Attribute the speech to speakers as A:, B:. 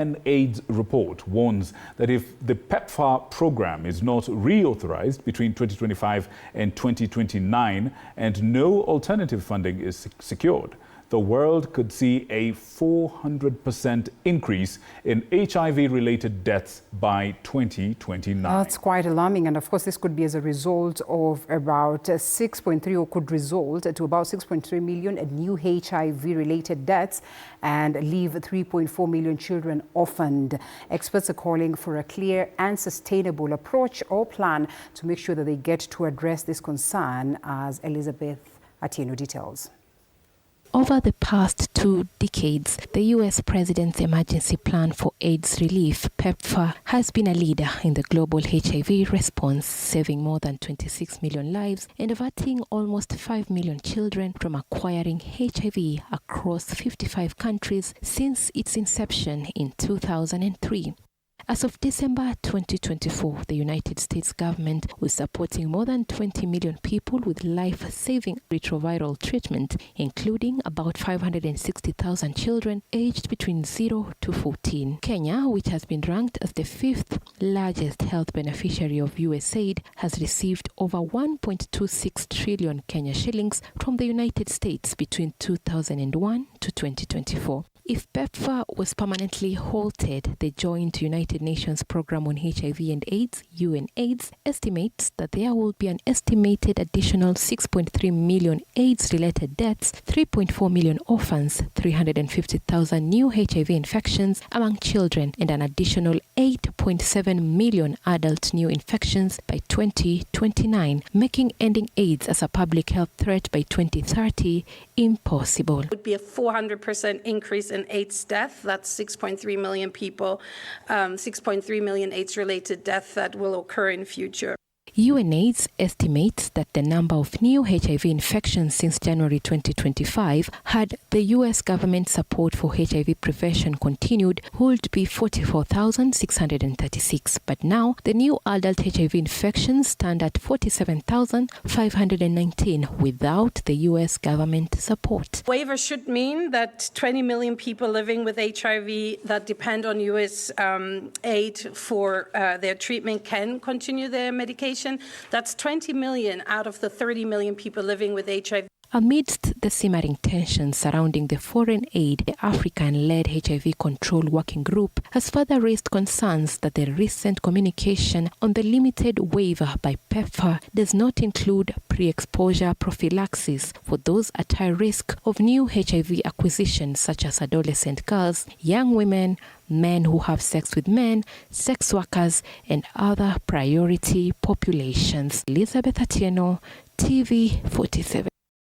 A: UNAIDS report warns that if the PEPFAR program is not reauthorized between 2025 and 2029 and no alternative funding is secured, the world could see a 400% increase in HIV-related deaths by 2029.
B: That's quite alarming, and of course this could be as a result of about 6.3 or could result to about 6.3 million new HIV-related deaths and leave 3.4 million children orphaned. Experts are calling for a clear and sustainable approach or plan to make sure that they get to address this concern, as Elizabeth Atieno details.
C: Over the past 2 decades, the U.S. President's Emergency Plan for AIDS Relief, PEPFAR, has been a leader in the global HIV response, saving more than 26 million lives and averting almost 5 million children from acquiring HIV across 55 countries since its inception in 2003. As of December 2024, the United States government was supporting more than 20 million people with life-saving retroviral treatment, including about 560,000 children aged between 0 to 14. Kenya, which has been ranked as the 5th largest health beneficiary of USAID, has received over 1.26 trillion Kenya shillings from the United States between 2001 to 2024. If PEPFAR was permanently halted, the Joint United Nations Programme on HIV and AIDS, UNAIDS, estimates that there will be an estimated additional 6.3 million AIDS-related deaths, 3.4 million orphans, 350,000 new HIV infections among children, and an additional 8.7 million adult new infections by 2029, making ending AIDS as a public health threat by 2030 impossible.
D: It would be a 400% increase in AIDS death. That's 6.3 million people, 6.3 million AIDS-related deaths that will occur in future.
C: UNAIDS estimates that the number of new HIV infections since January 2025, had the U.S. government support for HIV prevention continued, would be 44,636. But now, the new adult HIV infections stand at 47,519 without the U.S. government support.
D: Waiver should mean that 20 million people living with HIV that depend on U.S. aid for their treatment can continue their medication. That's 20 million out of the 30 million people living with HIV.
C: Amidst the simmering tensions surrounding the foreign aid, the African-led HIV Control Working Group has further raised concerns that the recent communication on the limited waiver by PEPFAR does not include pre-exposure prophylaxis for those at high risk of new HIV acquisition, such as adolescent girls, young women, men who have sex with men, sex workers, and other priority populations. Elizabeth Atieno, TV 47.